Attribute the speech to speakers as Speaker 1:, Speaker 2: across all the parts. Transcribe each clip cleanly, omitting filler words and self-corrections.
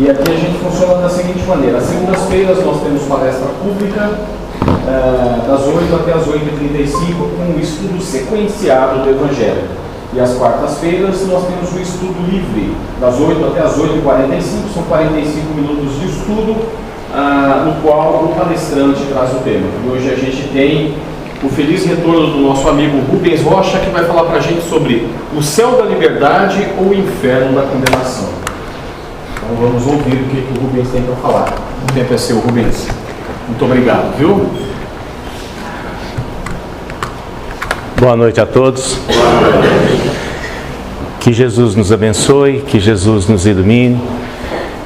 Speaker 1: E aqui a gente funciona da seguinte maneira: às segundas-feiras nós temos palestra pública, das 8 até as 8h35, com um estudo sequenciado do Evangelho. E às quartas-feiras nós temos o estudo livre, das 8 até as 8h45, são 45 minutos de estudo, no qual o palestrante traz o tema. E hoje a gente tem o feliz retorno do nosso amigo Rubens Rocha, que vai falar para a gente sobre o céu da liberdade ou o inferno da condenação. Então vamos ouvir o que o Rubens tem para falar. O tempo é seu, Rubens. Muito obrigado, viu?
Speaker 2: Boa noite a todos. Que Jesus nos abençoe, que Jesus nos ilumine,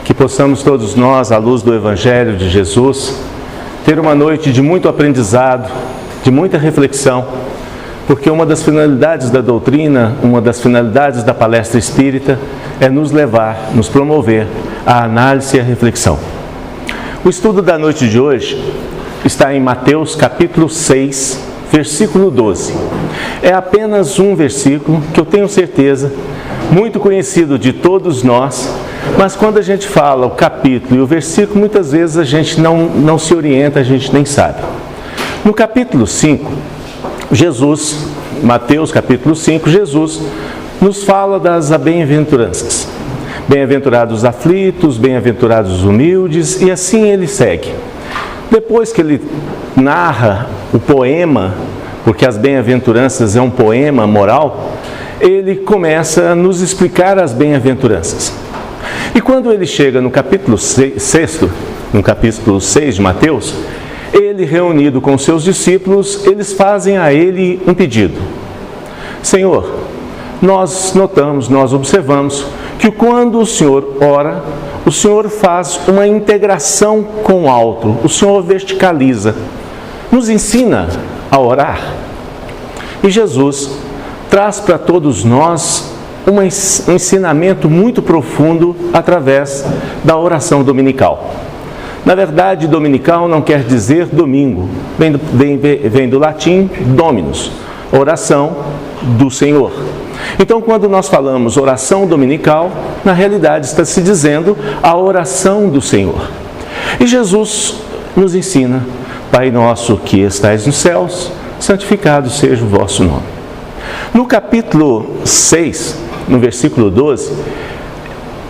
Speaker 2: que possamos todos nós, à luz do Evangelho de Jesus, ter uma noite de muito aprendizado, de muita reflexão, porque uma das finalidades da doutrina, uma das finalidades da palestra espírita é nos levar, nos promover à análise e à reflexão. O estudo da noite de hoje está em Mateus capítulo 6, versículo 12. É apenas um versículo que eu tenho certeza, muito conhecido de todos nós, mas quando a gente fala o capítulo e o versículo, muitas vezes a gente não se orienta, a gente nem sabe. No capítulo 5, Mateus capítulo 5, Jesus nos fala das bem-aventuranças. Bem-aventurados os aflitos, bem-aventurados os humildes, e assim ele segue. Depois que ele narra o poema, porque as bem-aventuranças é um poema moral, ele começa a nos explicar as bem-aventuranças. E quando ele chega no capítulo 6, no capítulo 6 de Mateus, ele, reunido com seus discípulos, eles fazem a ele um pedido. Senhor, nós notamos, nós observamos que quando o Senhor ora, o Senhor faz uma integração com o alto, o Senhor verticaliza, nos ensina a orar. E Jesus traz para todos nós um ensinamento muito profundo através da oração dominical. Na verdade, dominical não quer dizer domingo, vem do latim dominus, oração do Senhor. Então, quando nós falamos oração dominical, na realidade está se dizendo a oração do Senhor. E Jesus nos ensina: Pai nosso que estais nos céus, santificado seja o vosso nome. No capítulo 6, no versículo 12,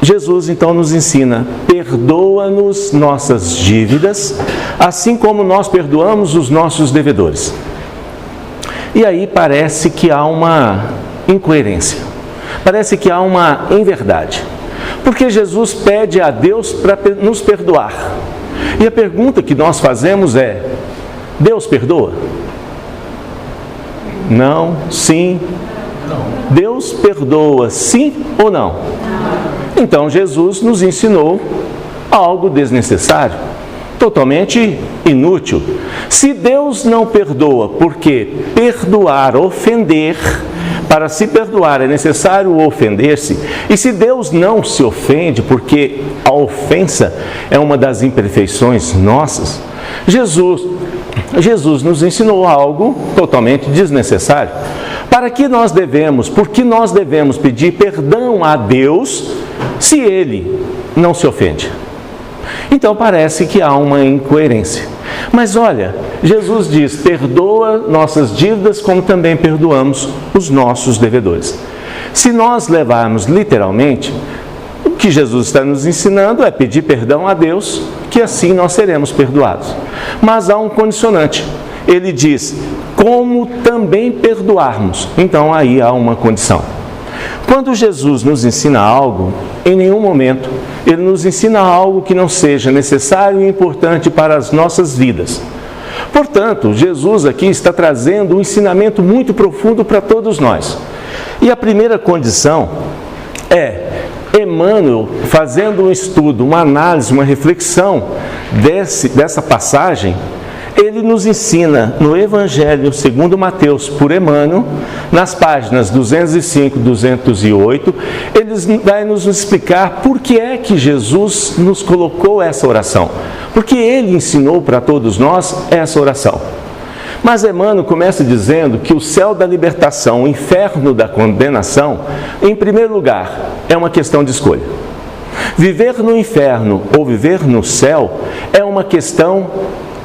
Speaker 2: Jesus então nos ensina: perdoa-nos nossas dívidas, assim como nós perdoamos os nossos devedores. E aí parece que há uma incoerência, parece que há uma inverdade, porque Jesus pede a Deus para nos perdoar. E a pergunta que nós fazemos é: Deus perdoa? Não, sim. Deus perdoa, sim ou não? Então Jesus nos ensinou algo desnecessário, totalmente inútil. Se Deus não perdoa, porque perdoar, ofender, para se perdoar é necessário ofender-se, e se Deus não se ofende, porque a ofensa é uma das imperfeições nossas, Jesus nos ensinou algo totalmente desnecessário. Por que nós devemos pedir perdão a Deus se Ele não se ofende? Então parece que há uma incoerência. Mas olha, Jesus diz: perdoa nossas dívidas como também perdoamos os nossos devedores. Se nós levarmos literalmente, o que Jesus está nos ensinando é pedir perdão a Deus, que assim nós seremos perdoados. Mas há um condicionante. Ele diz: como também perdoarmos. Então aí há uma condição. Quando Jesus nos ensina algo, em nenhum momento Ele nos ensina algo que não seja necessário e importante para as nossas vidas. Portanto, Jesus aqui está trazendo um ensinamento muito profundo para todos nós. E a primeira condição é Emmanuel, fazendo um estudo, uma análise, uma reflexão dessa passagem, ele nos ensina no Evangelho segundo Mateus, por Emmanuel, nas páginas 205 e 208, ele vai nos explicar por que é que Jesus nos colocou essa oração. Porque ele ensinou para todos nós essa oração. Mas Emmanuel começa dizendo que o céu da libertação, o inferno da condenação, em primeiro lugar, é uma questão de escolha. Viver no inferno ou viver no céu é uma questão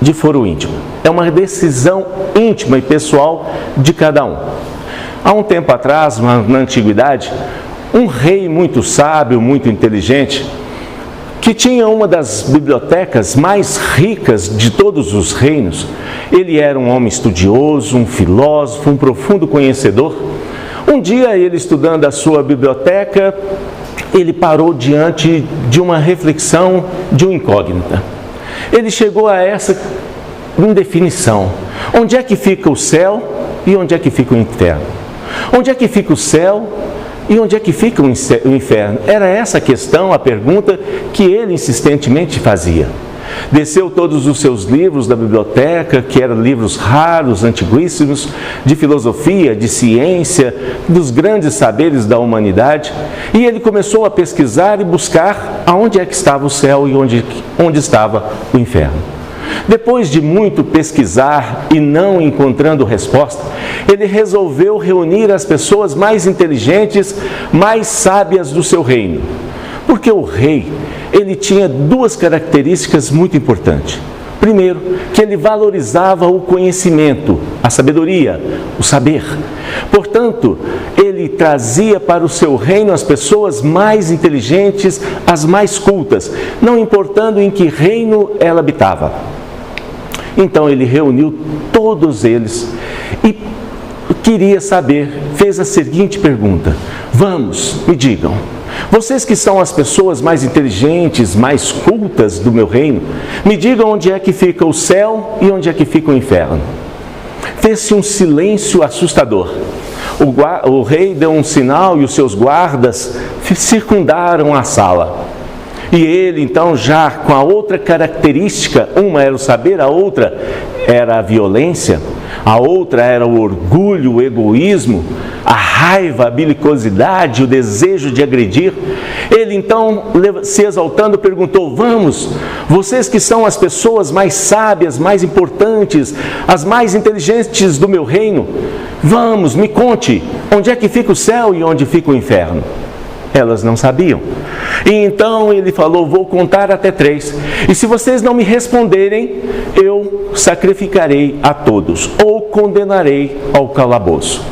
Speaker 2: de foro íntimo. É uma decisão íntima e pessoal de cada um. Há um tempo atrás, na antiguidade, um rei muito sábio, muito inteligente, que tinha uma das bibliotecas mais ricas de todos os reinos. Ele era um homem estudioso, um filósofo, um profundo conhecedor. Um dia, ele estudando a sua biblioteca, ele parou diante de uma reflexão, de uma incógnita. Ele chegou a essa indefinição: onde é que fica o céu e onde é que fica o inferno? Onde é que fica o céu e onde é que fica o inferno? Era essa a questão, a pergunta que ele insistentemente fazia. Desceu todos os seus livros da biblioteca, que eram livros raros, antiguíssimos, de filosofia, de ciência, dos grandes saberes da humanidade, e ele começou a pesquisar e buscar aonde é que estava o céu e onde estava o inferno. Depois de muito pesquisar e não encontrando resposta, ele resolveu reunir as pessoas mais inteligentes, mais sábias do seu reino. Porque o rei, ele tinha duas características muito importantes. Primeiro, que ele valorizava o conhecimento, a sabedoria, o saber. Portanto, ele trazia para o seu reino as pessoas mais inteligentes, as mais cultas, não importando em que reino ela habitava. Então ele reuniu todos eles e queria saber, fez a seguinte pergunta: vamos, me digam, vocês que são as pessoas mais inteligentes, mais cultas do meu reino, me digam onde é que fica o céu e onde é que fica o inferno. Fez-se um silêncio assustador. O rei deu um sinal e os seus guardas circundaram a sala. E ele, então, já com a outra característica, uma era o saber, a outra era a violência, a outra era o orgulho, o egoísmo, a raiva, a belicosidade, o desejo de agredir. Ele, então, se exaltando, perguntou: vamos, vocês que são as pessoas mais sábias, mais importantes, as mais inteligentes do meu reino, vamos, me conte, onde é que fica o céu e onde fica o inferno? Elas não sabiam. E então ele falou: vou contar até 3. E se vocês não me responderem, eu sacrificarei a todos, ou condenarei ao calabouço.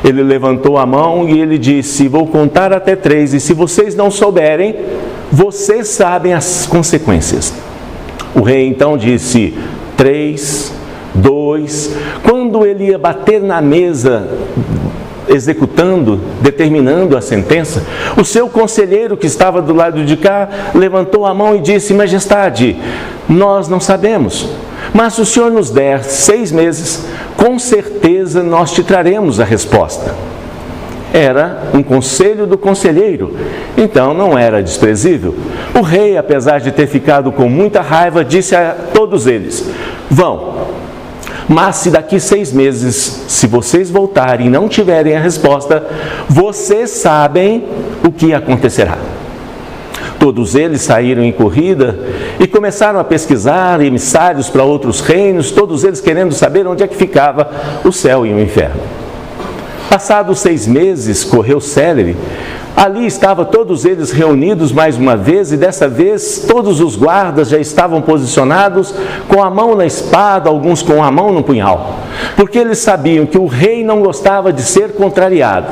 Speaker 2: Ele levantou a mão e ele disse: vou contar até 3. E se vocês não souberem, vocês sabem as consequências. O rei então disse: 3, 2. Quando ele ia bater na mesa, executando, determinando a sentença, o seu conselheiro que estava do lado de cá levantou a mão e disse: majestade, nós não sabemos, mas se o senhor nos der 6 meses, com certeza nós te traremos a resposta. Era um conselho do conselheiro, então não era desprezível. O rei, apesar de ter ficado com muita raiva, disse a todos eles: vão. Mas se daqui 6 meses, se vocês voltarem e não tiverem a resposta, vocês sabem o que acontecerá. Todos eles saíram em corrida e começaram a pesquisar emissários para outros reinos, todos eles querendo saber onde é que ficava o céu e o inferno. Passados 6 meses, correu célere. Ali estavam todos eles reunidos mais uma vez, e dessa vez todos os guardas já estavam posicionados com a mão na espada, alguns com a mão no punhal, porque eles sabiam que o rei não gostava de ser contrariado.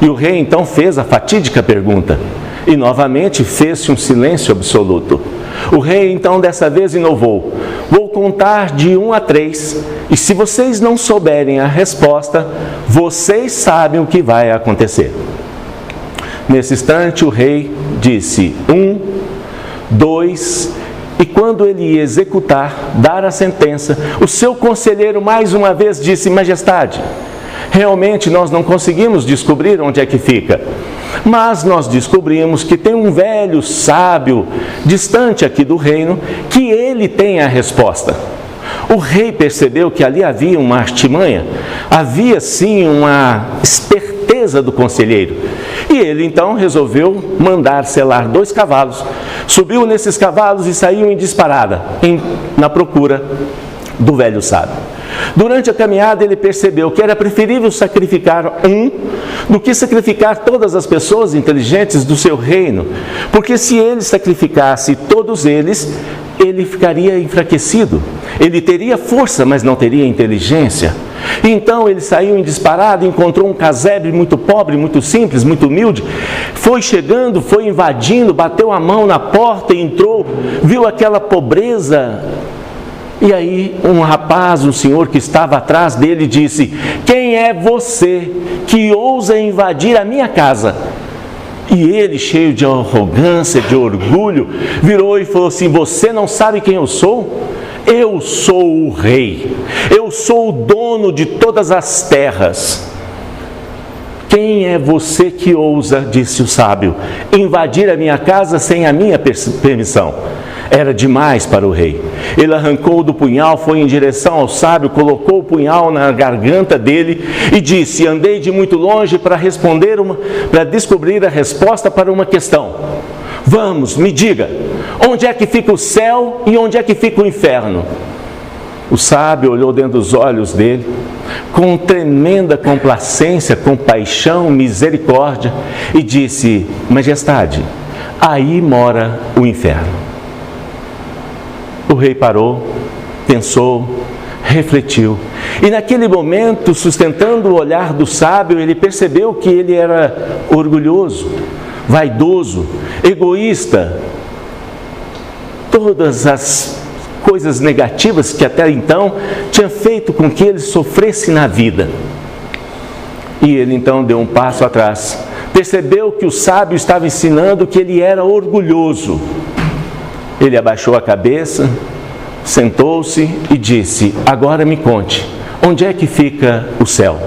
Speaker 2: E o rei então fez a fatídica pergunta, e novamente fez-se um silêncio absoluto. O rei então dessa vez inovou: vou contar de 1 a 3, e se vocês não souberem a resposta, vocês sabem o que vai acontecer. Nesse instante o rei disse: 1, 2, e quando ele ia executar, dar a sentença, o seu conselheiro mais uma vez disse: majestade, realmente nós não conseguimos descobrir onde é que fica, mas nós descobrimos que tem um velho sábio distante aqui do reino, que ele tem a resposta. O rei percebeu que ali havia uma artimanha, havia sim uma esperteza do conselheiro, e ele então resolveu mandar selar 2 cavalos, subiu nesses cavalos e saiu em disparada, na procura do velho sábio. Durante a caminhada ele percebeu que era preferível sacrificar um do que sacrificar todas as pessoas inteligentes do seu reino, porque se ele sacrificasse todos eles, ele ficaria enfraquecido. Ele teria força, mas não teria inteligência. Então ele saiu em disparada, encontrou um casebre muito pobre, muito simples, muito humilde. Foi chegando, foi invadindo, bateu a mão na porta, entrou, viu aquela pobreza. E aí um rapaz, um senhor que estava atrás dele disse: quem é você que ousa invadir a minha casa? E ele, cheio de arrogância, de orgulho, virou e falou assim: você não sabe quem eu sou? Eu sou o rei, eu sou o dono de todas as terras. Quem é você que ousa, disse o sábio, invadir a minha casa sem a minha permissão? Era demais para o rei. Ele arrancou do punhal, foi em direção ao sábio, colocou o punhal na garganta dele e disse: andei de muito longe para descobrir a resposta para uma questão. Vamos, me diga, onde é que fica o céu e onde é que fica o inferno? O sábio olhou dentro dos olhos dele, com tremenda complacência, compaixão, misericórdia, e disse: majestade, aí mora o inferno. O rei parou, pensou, refletiu, e naquele momento, sustentando o olhar do sábio, ele percebeu que ele era orgulhoso, vaidoso, egoísta, todas as coisas negativas que até então tinham feito com que ele sofresse na vida. E ele então deu um passo atrás, percebeu que o sábio estava ensinando que ele era orgulhoso. Ele abaixou a cabeça, sentou-se e disse: agora me conte, onde é que fica o céu?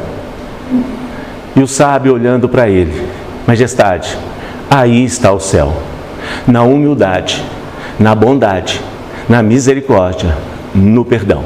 Speaker 2: E o sábio, olhando para ele: majestade, aí está o céu, na humildade, na bondade, na misericórdia, no perdão.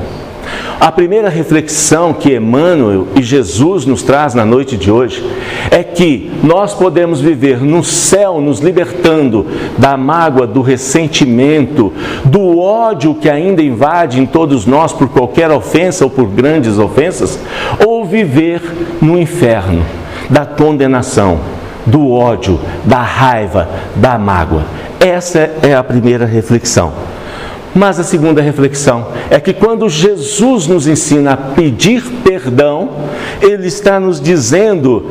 Speaker 2: A primeira reflexão que Emmanuel e Jesus nos traz na noite de hoje é que nós podemos viver no céu nos libertando da mágoa, do ressentimento, do ódio que ainda invade em todos nós por qualquer ofensa ou por grandes ofensas, ou viver no inferno da condenação, do ódio, da raiva, da mágoa. Essa é a primeira reflexão. Mas a segunda reflexão é que quando Jesus nos ensina a pedir perdão, Ele está nos dizendo,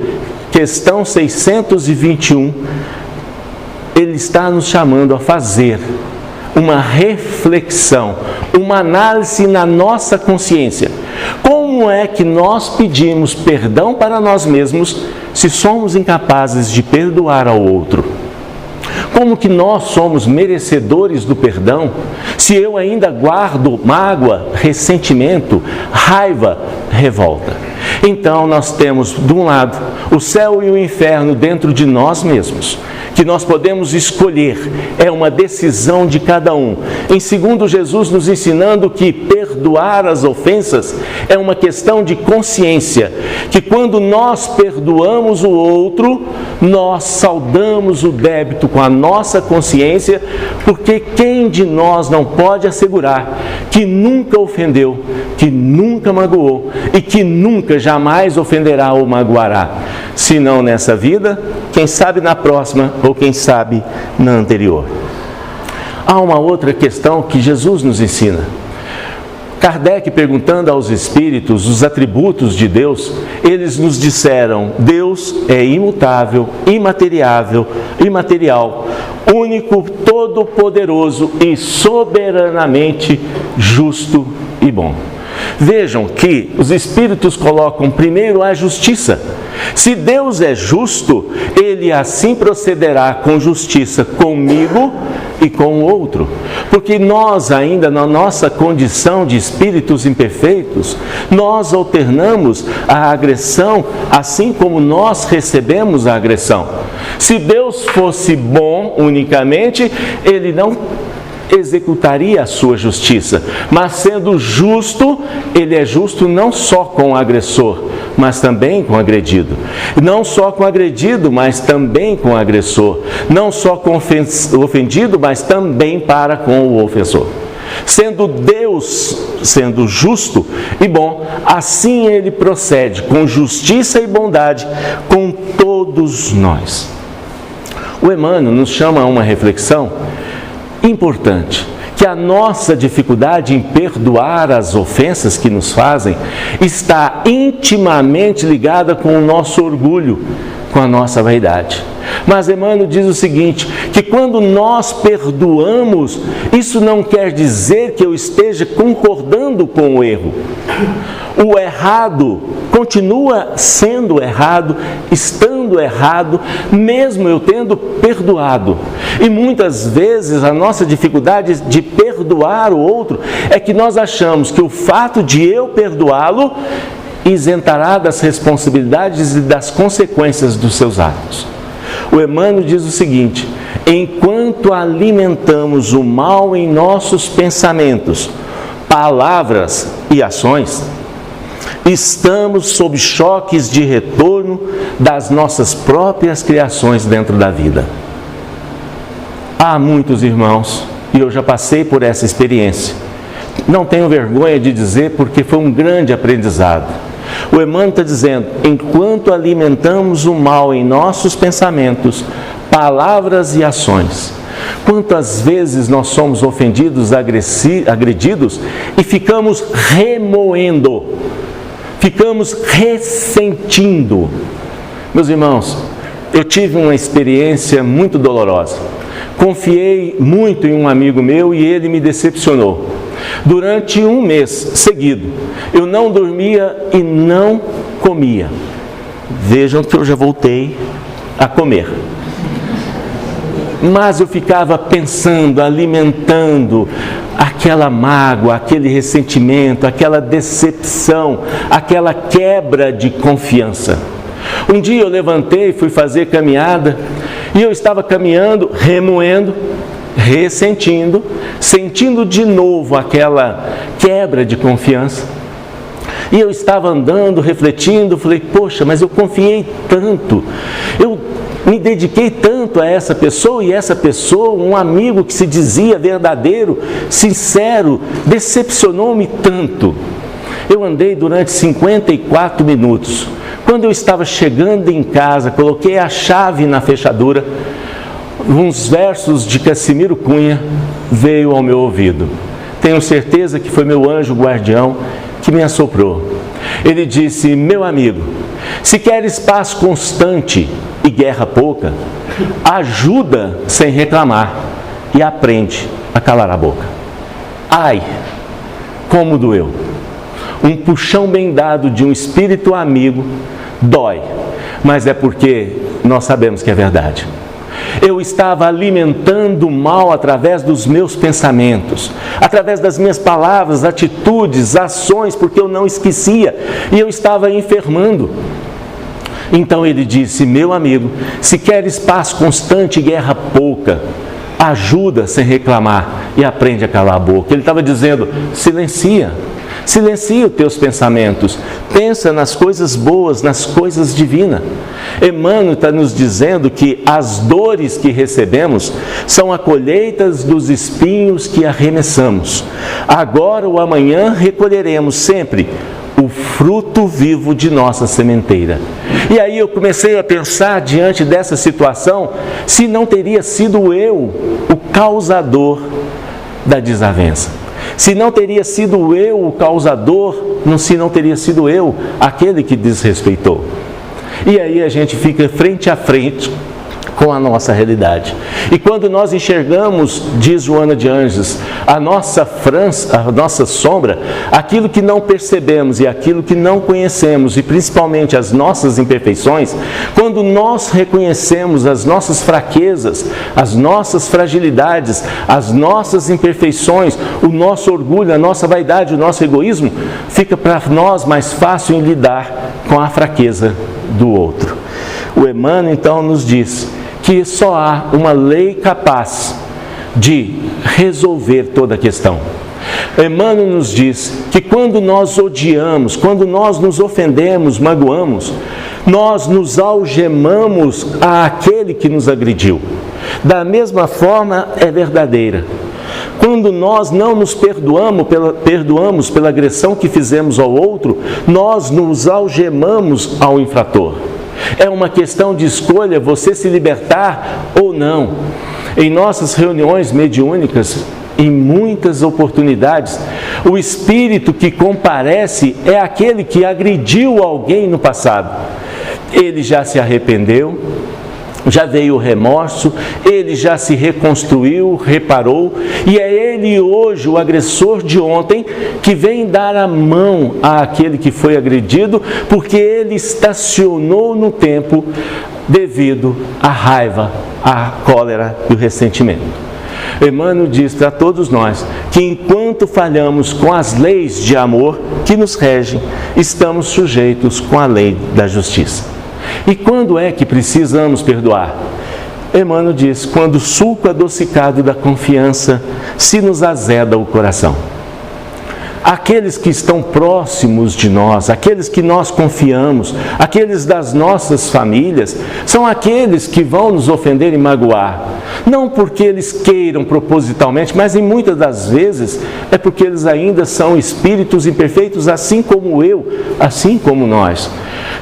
Speaker 2: questão 621, Ele está nos chamando a fazer uma reflexão, uma análise na nossa consciência. Como é que nós pedimos perdão para nós mesmos se somos incapazes de perdoar ao outro? Como que nós somos merecedores do perdão se eu ainda guardo mágoa, ressentimento, raiva, revolta? Então nós temos, de um lado, o céu e o inferno dentro de nós mesmos, que nós podemos escolher, é uma decisão de cada um. Em segundo, Jesus nos ensinando que perdoar as ofensas é uma questão de consciência, que quando nós perdoamos o outro, nós saldamos o débito com a nossa consciência, porque quem de nós não pode assegurar que nunca ofendeu, que nunca magoou e que nunca jamais ofenderá ou magoará? Se não nessa vida, quem sabe na próxima ou quem sabe na anterior. Há uma outra questão que Jesus nos ensina. Kardec, perguntando aos espíritos os atributos de Deus, eles nos disseram: Deus é imutável, imaterial, único, todo-poderoso e soberanamente justo e bom. Vejam que os espíritos colocam primeiro a justiça. Se Deus é justo, Ele assim procederá com justiça comigo e com o outro. Porque nós ainda, na nossa condição de espíritos imperfeitos, nós alternamos a agressão, assim como nós recebemos a agressão. Se Deus fosse bom unicamente, Ele não executaria a sua justiça, mas sendo justo, Ele é justo não só com o agressor, mas também com o agredido. Não só com o agredido, mas também com o agressor. Não só com o ofendido, mas também para com o ofensor. Sendo Deus, sendo justo e bom, assim Ele procede com justiça e bondade com todos nós. O Emmanuel nos chama a uma reflexão importante, que a nossa dificuldade em perdoar as ofensas que nos fazem está intimamente ligada com o nosso orgulho, com a nossa vaidade. Mas Emmanuel diz o seguinte, que quando nós perdoamos, isso não quer dizer que eu esteja concordando com o erro. O errado continua sendo errado, estando errado, mesmo eu tendo perdoado. E muitas vezes a nossa dificuldade de perdoar o outro é que nós achamos que o fato de eu perdoá-lo isentará das responsabilidades e das consequências dos seus atos. O Emmanuel diz o seguinte: enquanto alimentamos o mal em nossos pensamentos, palavras e ações, estamos sob choques de retorno das nossas próprias criações dentro da vida. Há muitos irmãos, e eu já passei por essa experiência, não tenho vergonha de dizer porque foi um grande aprendizado. O Emmanuel está dizendo, enquanto alimentamos o mal em nossos pensamentos, palavras e ações, quantas vezes nós somos ofendidos, agredidos e ficamos remoendo, ficamos ressentindo. Meus irmãos, eu tive uma experiência muito dolorosa. Confiei muito em um amigo meu e ele me decepcionou. Durante um mês seguido, eu não dormia e não comia. Vejam que eu já voltei a comer. Mas eu ficava pensando, alimentando aquela mágoa, aquele ressentimento, aquela decepção, aquela quebra de confiança. Um dia eu levantei, fui fazer caminhada e eu estava caminhando, remoendo, ressentindo, sentindo de novo aquela quebra de confiança. E eu estava andando, refletindo, falei, poxa, mas eu confiei tanto, eu me dediquei tanto a essa pessoa, e essa pessoa, um amigo que se dizia verdadeiro, sincero, decepcionou-me tanto. Eu andei durante 54 minutos. Quando eu estava chegando em casa, coloquei a chave na fechadura, uns versos de Cassimiro Cunha veio ao meu ouvido. Tenho certeza que foi meu anjo guardião que me assoprou. Ele disse, meu amigo, se queres paz constante e guerra pouca, ajuda sem reclamar e aprende a calar a boca. Ai, como doeu! Um puxão bem dado de um espírito amigo dói, mas é porque nós sabemos que é verdade. Eu estava alimentando o mal através dos meus pensamentos, através das minhas palavras, atitudes, ações, porque eu não esquecia e eu estava enfermando. Então ele disse, meu amigo, se queres paz constante e guerra pouca, ajuda sem reclamar e aprende a calar a boca. Ele estava dizendo, silencia os teus pensamentos, pensa nas coisas boas, nas coisas divinas. Emmanuel está nos dizendo que as dores que recebemos são a colheita dos espinhos que arremessamos. Agora ou amanhã recolheremos sempre o fruto vivo de nossa sementeira. E aí eu comecei a pensar diante dessa situação, se não teria sido eu o causador da desavença. Se não teria sido eu o causador, se não teria sido eu aquele que desrespeitou. E aí a gente fica frente a frente com a nossa realidade. E quando nós enxergamos, diz Joana de Anjos, a nossa sombra, aquilo que não percebemos e aquilo que não conhecemos, e principalmente as nossas imperfeições, quando nós reconhecemos as nossas fraquezas, as nossas fragilidades, as nossas imperfeições, o nosso orgulho, a nossa vaidade, o nosso egoísmo, fica para nós mais fácil em lidar com a fraqueza do outro. O Emmanuel então nos diz que só há uma lei capaz de resolver toda a questão. Emmanuel nos diz que quando nós odiamos, quando nós nos ofendemos, magoamos, nós nos algemamos àquele que nos agrediu. Da mesma forma é verdadeira. Quando nós não nos perdoamos pela agressão que fizemos ao outro, nós nos algemamos ao infrator. É uma questão de escolha você se libertar ou não. Em nossas reuniões mediúnicas, em muitas oportunidades, o espírito que comparece é aquele que agrediu alguém no passado. Ele já se arrependeu, já veio o remorso, ele já se reconstruiu, reparou, e é ele hoje, o agressor de ontem, que vem dar a mão àquele que foi agredido, porque ele estacionou no tempo devido à raiva, à cólera e o ressentimento. Emmanuel diz para todos nós que enquanto falhamos com as leis de amor que nos regem, estamos sujeitos com a lei da justiça. E quando é que precisamos perdoar? Emmanuel diz, quando o suco adocicado da confiança se nos azeda o coração. Aqueles que estão próximos de nós, aqueles que nós confiamos, aqueles das nossas famílias, são aqueles que vão nos ofender e magoar. Não porque eles queiram propositalmente, mas em muitas das vezes é porque eles ainda são espíritos imperfeitos, assim como eu, assim como nós.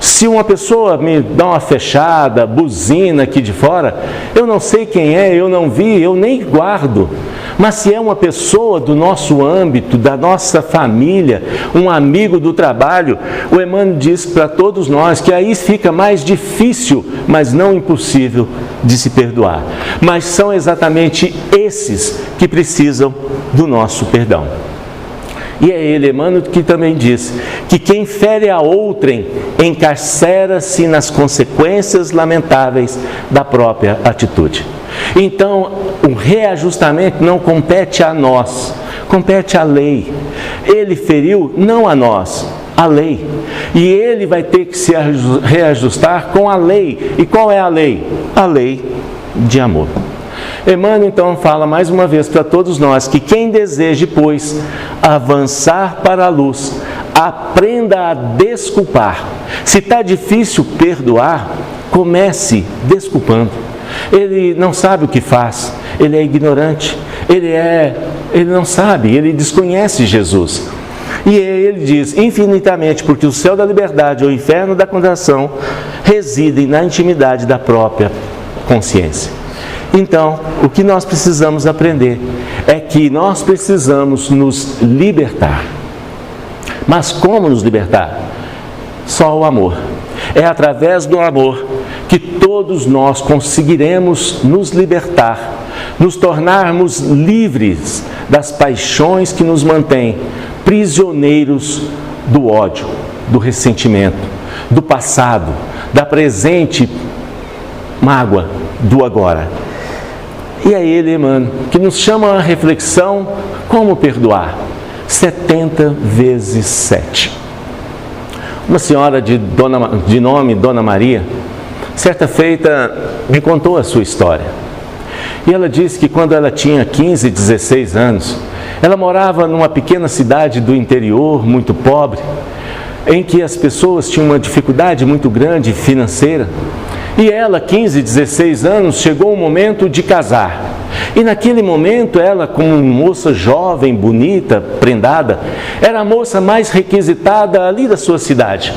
Speaker 2: Se uma pessoa me dá uma fechada, buzina aqui de fora, eu não sei quem é, eu não vi, eu nem guardo. Mas se é uma pessoa do nosso âmbito, da nossa família, um amigo do trabalho, o Emmanuel diz para todos nós que aí fica mais difícil, mas não impossível de se perdoar. Mas são exatamente esses que precisam do nosso perdão. E é ele, Emmanuel, que também diz que quem fere a outrem encarcera-se nas consequências lamentáveis da própria atitude. Então, o reajustamento não compete a nós, compete à lei. Ele feriu não a nós, a lei. E ele vai ter que se reajustar com a lei. E qual é a lei? A lei de amor. Emmanuel então fala mais uma vez para todos nós que quem deseje, pois, avançar para a luz, aprenda a desculpar. Se está difícil perdoar, comece desculpando. Ele não sabe o que faz, ele é ignorante, ele não sabe, ele desconhece Jesus. E ele diz, infinitamente, porque o céu da liberdade ou o inferno da condenação residem na intimidade da própria consciência. Então, o que nós precisamos aprender é que nós precisamos nos libertar. Mas como nos libertar? Só o amor. É através do amor que todos nós conseguiremos nos libertar, nos tornarmos livres das paixões que nos mantêm prisioneiros do ódio, do ressentimento, do passado, da presente mágoa, do agora. E é ele, Emmanuel, que nos chama a reflexão como perdoar. 70 vezes 7. Uma senhora de nome Dona Maria, certa feita me contou a sua história. E ela disse que quando ela tinha 15, 16 anos, ela morava numa pequena cidade do interior, muito pobre, em que as pessoas tinham uma dificuldade muito grande financeira. E ela, 15, 16 anos, chegou o momento de casar. E naquele momento ela, como moça jovem, bonita, prendada, era a moça mais requisitada ali da sua cidade.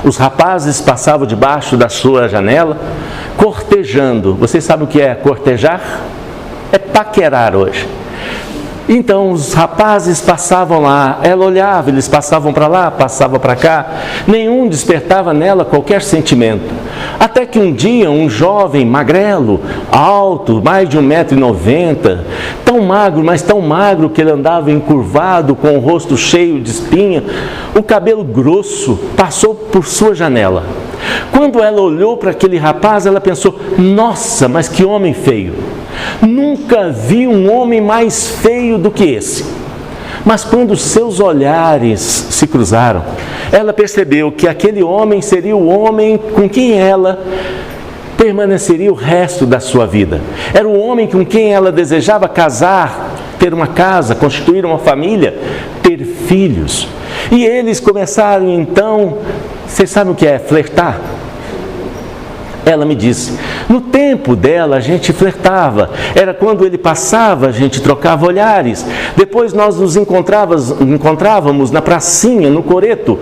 Speaker 2: Os rapazes passavam debaixo da sua janela, cortejando. Vocês sabem o que é cortejar? É paquerar hoje. Então os rapazes passavam lá, ela olhava, eles passavam para lá, passavam para cá, nenhum despertava nela qualquer sentimento. Até que um dia um jovem magrelo, alto, mais de 1,90 m, tão magro, mas tão magro que ele andava encurvado, com o rosto cheio de espinha, o cabelo grosso, passou por sua janela. Quando ela olhou para aquele rapaz, ela pensou, nossa, mas que homem feio! Nunca vi um homem mais feio do que esse. Mas quando seus olhares se cruzaram, ela percebeu que aquele homem seria o homem com quem ela permaneceria o resto da sua vida. Era o homem com quem ela desejava casar, ter uma casa, constituir uma família, ter filhos. E eles começaram então, vocês sabem o que é flertar? Ela me disse, no tempo dela a gente flertava, era quando ele passava, a gente trocava olhares, depois nós nos encontrávamos na pracinha, no coreto,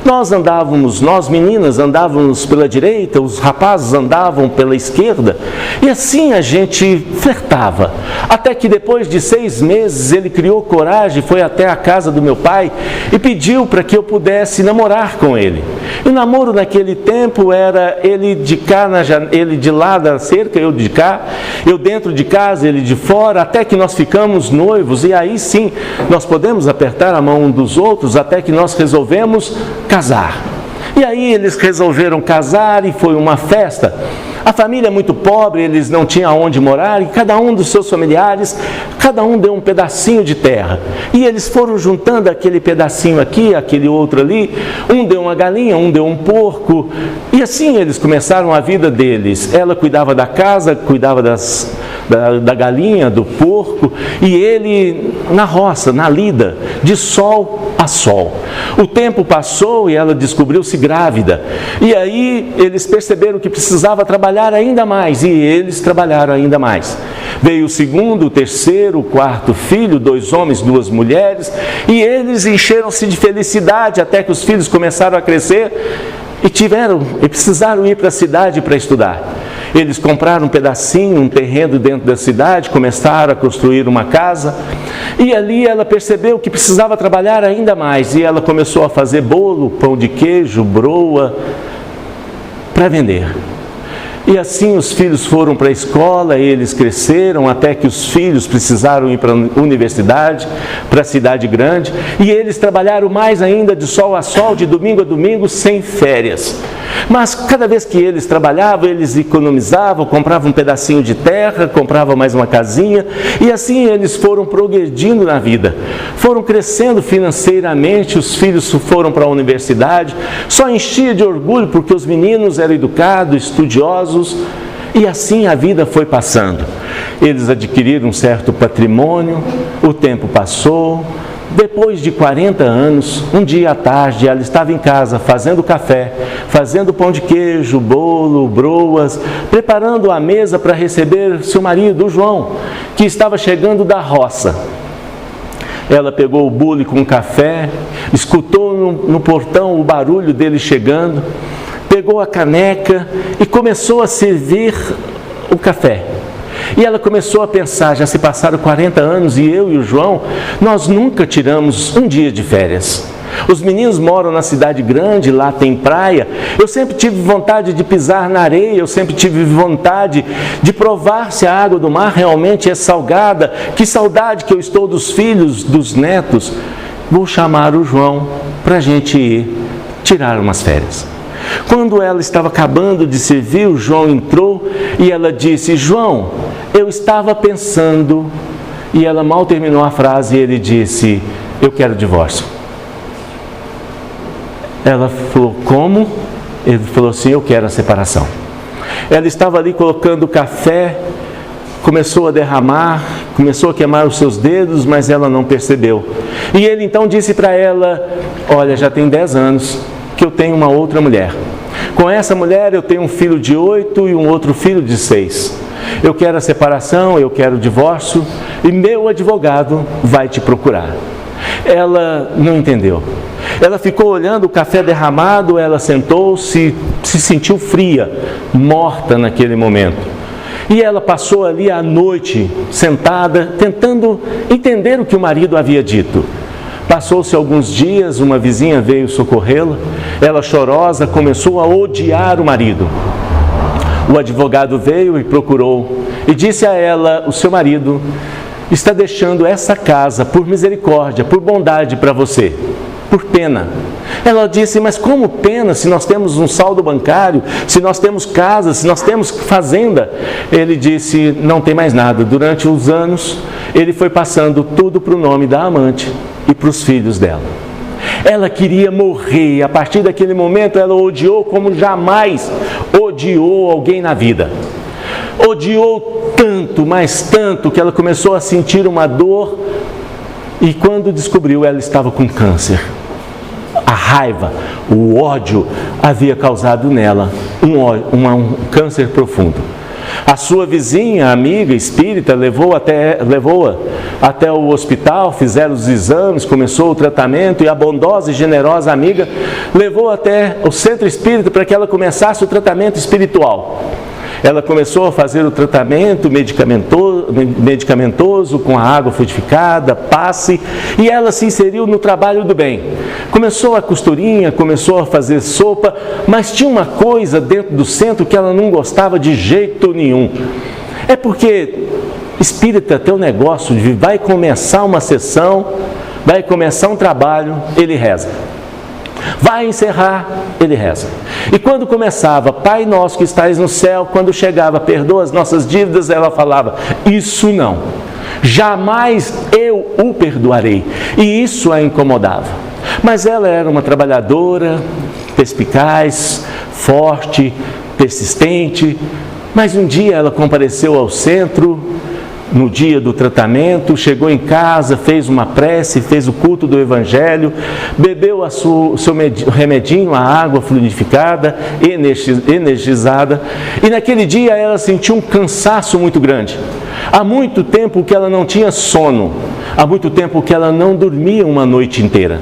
Speaker 2: nós meninas andávamos pela direita, os rapazes andavam pela esquerda, e assim a gente flertava, até que depois de 6 meses ele criou coragem, foi até a casa do meu pai e pediu para que eu pudesse namorar com ele. E o namoro naquele tempo era ele de cá, ele de lá da cerca, eu de cá, eu dentro de casa, ele de fora, até que nós ficamos noivos, e aí sim, nós podemos apertar a mão um dos outros, até que nós resolvemos casar. E aí eles resolveram casar e foi uma festa. A família é muito pobre, eles não tinham aonde morar, e cada um dos seus familiares, cada um deu um pedacinho de terra. E eles foram juntando aquele pedacinho aqui, aquele outro ali, um deu uma galinha, um deu um porco, e assim eles começaram a vida deles. Ela cuidava da casa, cuidava da galinha, do porco, e ele na roça, na lida, de sol a sol. O tempo passou e ela descobriu-se grávida. E aí eles perceberam que precisava trabalhar ainda mais, e eles trabalharam ainda mais. Veio o segundo, o terceiro, o quarto filho, 2 homens, 2 mulheres, e eles encheram-se de felicidade até que os filhos começaram a crescer e precisaram ir para a cidade para estudar. Eles compraram um pedacinho, um terreno dentro da cidade, começaram a construir uma casa, e ali ela percebeu que precisava trabalhar ainda mais, e ela começou a fazer bolo, pão de queijo, broa, para vender. E assim os filhos foram para a escola, eles cresceram, até que os filhos precisaram ir para a universidade, para a cidade grande, e eles trabalharam mais ainda de sol a sol, de domingo a domingo, sem férias. Mas cada vez que eles trabalhavam, eles economizavam, compravam um pedacinho de terra, compravam mais uma casinha, e assim eles foram progredindo na vida, foram crescendo financeiramente, os filhos foram para a universidade, só enchia de orgulho porque os meninos eram educados, estudiosos, e assim a vida foi passando. Eles adquiriram um certo patrimônio, o tempo passou. Depois de 40 anos, um dia à tarde, ela estava em casa fazendo café, fazendo pão de queijo, bolo, broas, preparando a mesa para receber seu marido, o João, que estava chegando da roça. Ela pegou o bule com café, escutou no portão o barulho dele chegando, pegou a caneca e começou a servir o café. E ela começou a pensar, já se passaram 40 anos e eu e o João, nós nunca tiramos um dia de férias. Os meninos moram na cidade grande, lá tem praia. Eu sempre tive vontade de pisar na areia, eu sempre tive vontade de provar se a água do mar realmente é salgada. Que saudade que eu estou dos filhos, dos netos. Vou chamar o João para a gente ir tirar umas férias. Quando ela estava acabando de servir, o João entrou e ela disse, João, eu estava pensando, e ela mal terminou a frase e ele disse, eu quero divórcio. Ela falou, como? Ele falou assim, eu quero a separação. Ela estava ali colocando café, começou a derramar, começou a queimar os seus dedos, mas ela não percebeu. E ele então disse para ela, olha, já tem 10 anos que eu tenho uma outra mulher. Com essa mulher eu tenho um filho de 8 e um outro filho de 6. Eu quero a separação, eu quero o divórcio e meu advogado vai te procurar. Ela não entendeu. Ela ficou olhando o café derramado, ela sentou-se, se sentiu fria, morta naquele momento. E ela passou ali a noite sentada, tentando entender o que o marido havia dito. Passou-se alguns dias, uma vizinha veio socorrê-la. Ela, chorosa, começou a odiar o marido. O advogado veio e procurou e disse a ela, o seu marido está deixando essa casa por misericórdia, por bondade para você, por pena. Ela disse, mas como pena se nós temos um saldo bancário, se nós temos casa, se nós temos fazenda? Ele disse, não tem mais nada. Durante os anos, ele foi passando tudo para o nome da amante e para os filhos dela. Ela queria morrer, e a partir daquele momento ela odiou como jamais odiou alguém na vida. Odiou tanto, mas tanto, que ela começou a sentir uma dor, e quando descobriu, ela estava com câncer. a raiva, o ódio havia causado nela um câncer profundo. A sua vizinha, amiga espírita, levou-a até o hospital, fizeram os exames, começou o tratamento, e a bondosa e generosa amiga levou até o centro espírita para que ela começasse o tratamento espiritual. Ela começou a fazer o tratamento medicamentoso com a água frutificada, passe, e ela se inseriu no trabalho do bem. Começou a costurinha, começou a fazer sopa, mas tinha uma coisa dentro do centro que ela não gostava de jeito nenhum. É porque espírita tem um negócio de vai começar uma sessão, vai começar um trabalho, ele reza. Vai encerrar, ele reza. E quando começava, Pai nosso que estais no céu, quando chegava, perdoa as nossas dívidas, ela falava, isso não, jamais eu o perdoarei. E isso a incomodava. Mas ela era uma trabalhadora, perspicaz, forte, persistente. Mas um dia ela compareceu ao centro, no dia do tratamento, chegou em casa, fez uma prece, fez o culto do Evangelho, bebeu o seu remedinho, a água fluidificada, energizada, e naquele dia ela sentiu um cansaço muito grande. Há muito tempo que ela não tinha sono, há muito tempo que ela não dormia uma noite inteira.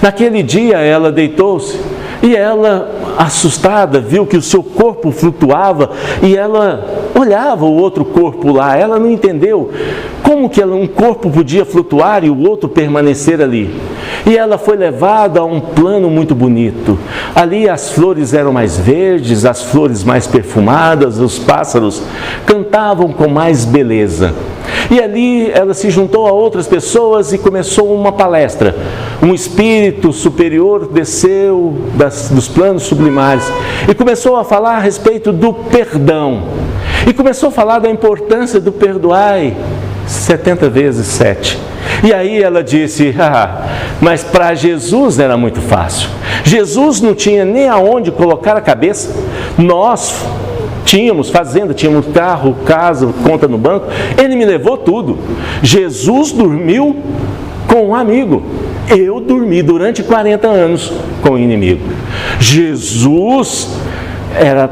Speaker 2: Naquele dia ela deitou-se e ela, assustada, viu que o seu corpo flutuava e ela olhava o outro corpo lá. Ela não entendeu como que um corpo podia flutuar e o outro permanecer ali. E ela foi levada a um plano muito bonito. Ali as flores eram mais verdes, as flores mais perfumadas, os pássaros cantavam com mais beleza. E ali ela se juntou a outras pessoas e começou uma palestra. Um espírito superior desceu dos planos sublimares e começou a falar a respeito do perdão. E começou a falar da importância do perdoai 70 vezes 7. E aí ela disse, mas para Jesus era muito fácil. Jesus não tinha nem aonde colocar a cabeça. Nós tínhamos fazenda, tínhamos carro, casa, conta no banco. Ele me levou tudo. Jesus dormiu com um amigo. Eu dormi durante 40 anos com o inimigo. Jesus,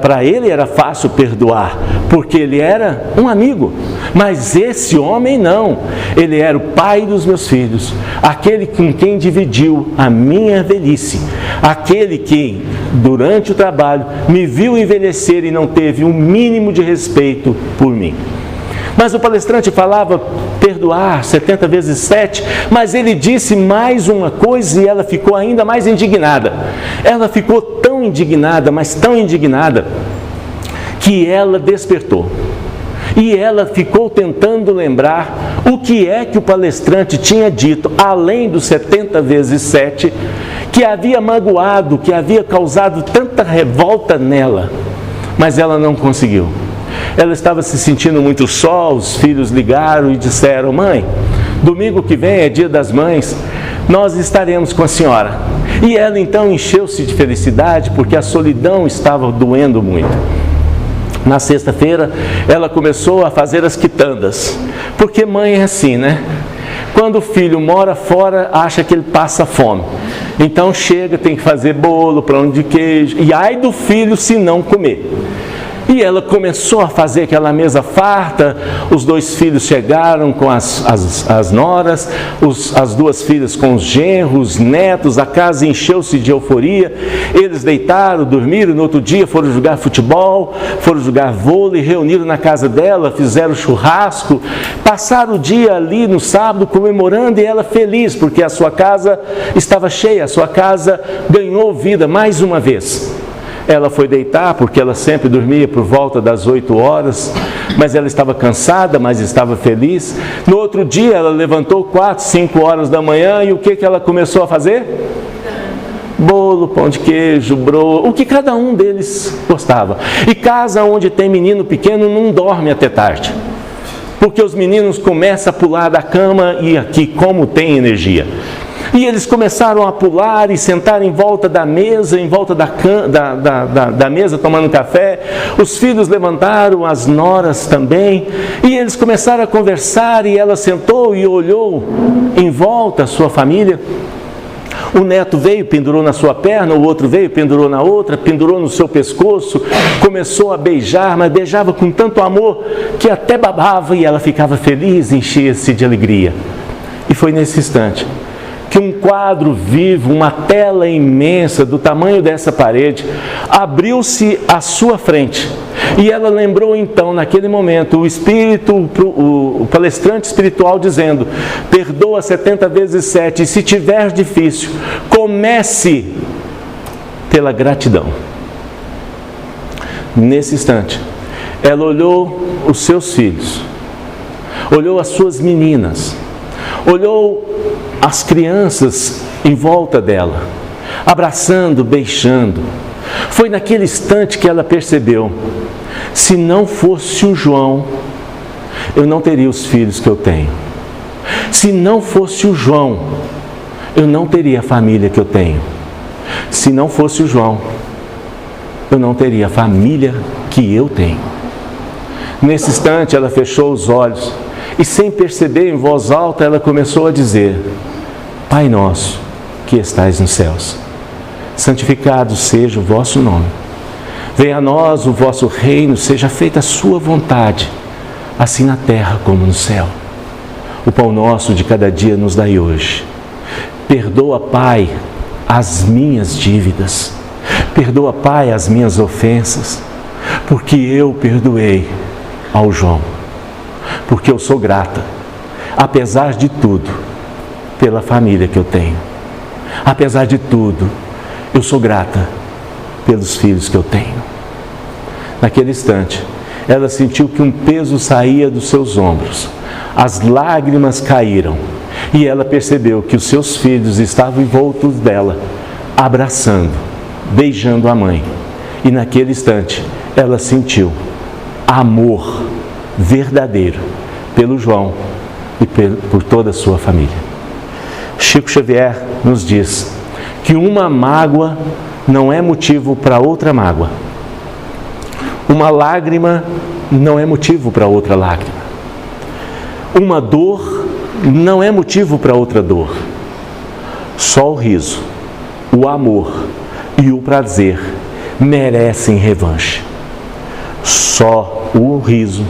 Speaker 2: para ele era fácil perdoar, porque ele era um amigo. Mas esse homem não. Ele era o pai dos meus filhos, aquele com quem dividiu a minha velhice, aquele que, durante o trabalho, me viu envelhecer e não teve um mínimo de respeito por mim. Mas o palestrante falava perdoar 70 vezes 7, mas ele disse mais uma coisa e ela ficou ainda mais indignada. Ela ficou tão indignada, mas tão indignada, que ela despertou. E ela ficou tentando lembrar o que é que o palestrante tinha dito, além dos 70 vezes 7, que havia magoado, que havia causado tanta revolta nela. Mas ela não conseguiu. Ela estava se sentindo muito só, os filhos ligaram e disseram, mãe, domingo que vem é dia das mães, nós estaremos com a senhora. E ela então encheu-se de felicidade, porque a solidão estava doendo muito. Na sexta-feira, ela começou a fazer as quitandas, porque mãe é assim, né? Quando o filho mora fora, acha que ele passa fome. Então chega, tem que fazer bolo, pão de queijo, e ai do filho se não comer. E ela começou a fazer aquela mesa farta, os 2 filhos chegaram com as noras, as 2 filhas com os genros, netos, a casa encheu-se de euforia, eles deitaram, dormiram, no outro dia foram jogar futebol, foram jogar vôlei, reuniram na casa dela, fizeram churrasco, passaram o dia ali no sábado comemorando e ela feliz, porque a sua casa estava cheia, a sua casa ganhou vida mais uma vez. Ela foi deitar, porque ela sempre dormia por volta das 8 horas, mas ela estava cansada, mas estava feliz. No outro dia, ela levantou 4, 5 horas da manhã, e o que ela começou a fazer? Bolo, pão de queijo, broa, o que cada um deles gostava. E casa onde tem menino pequeno não dorme até tarde, porque os meninos começam a pular da cama, e aqui como tem energia. E eles começaram a pular e sentar em volta da mesa, em volta da mesa tomando café. Os filhos levantaram, as noras também, e eles começaram a conversar, e ela sentou e olhou em volta a sua família. O neto veio, pendurou na sua perna, o outro veio, pendurou na outra, pendurou no seu pescoço, começou a beijar, mas beijava com tanto amor que até babava e ela ficava feliz, enchia-se de alegria. E foi nesse instante que um quadro vivo, uma tela imensa do tamanho dessa parede, abriu-se à sua frente. E ela lembrou então, naquele momento, o Espírito, o palestrante espiritual dizendo: perdoa 70 vezes 7, e se tiver difícil, comece pela gratidão. Nesse instante, ela olhou os seus filhos, olhou as suas meninas, olhou as crianças em volta dela, abraçando, beijando. Foi naquele instante que ela percebeu: se não fosse o João, eu não teria os filhos que eu tenho. Se não fosse o João, eu não teria a família que eu tenho. Se não fosse o João, eu não teria a família que eu tenho. Nesse instante, ela fechou os olhos e, sem perceber, em voz alta, ela começou a dizer: Pai nosso, que estais nos céus, santificado seja o vosso nome. Venha a nós o vosso reino, seja feita a sua vontade, assim na terra como no céu. O pão nosso de cada dia nos dai hoje. Perdoa, Pai, as minhas dívidas. Perdoa, Pai, as minhas ofensas, porque eu perdoei ao João. Porque eu sou grata, apesar de tudo, pela família que eu tenho. Apesar de tudo, eu sou grata pelos filhos que eu tenho. Naquele instante, ela sentiu que um peso saía dos seus ombros. As lágrimas caíram e ela percebeu que os seus filhos estavam envoltos dela, abraçando, beijando a mãe. E naquele instante, ela sentiu amor verdadeiro pelo João e por toda a sua família. Chico Xavier nos diz que uma mágoa não é motivo para outra mágoa. Uma lágrima não é motivo para outra lágrima. Uma dor não é motivo para outra dor. Só o riso, o amor e o prazer merecem revanche. Só o riso,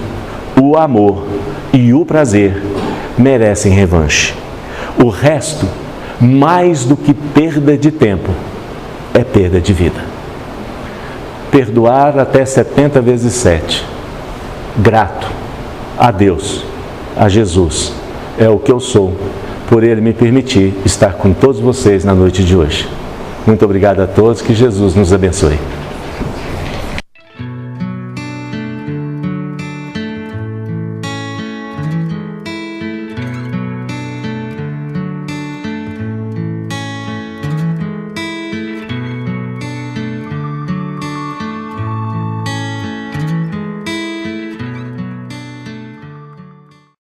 Speaker 2: o amor e o prazer merecem revanche. O resto, mais do que perda de tempo, é perda de vida. Perdoar até 70 vezes 7. Grato a Deus, a Jesus, é o que eu sou, por Ele me permitir estar com todos vocês na noite de hoje. Muito obrigado a todos, que Jesus nos abençoe.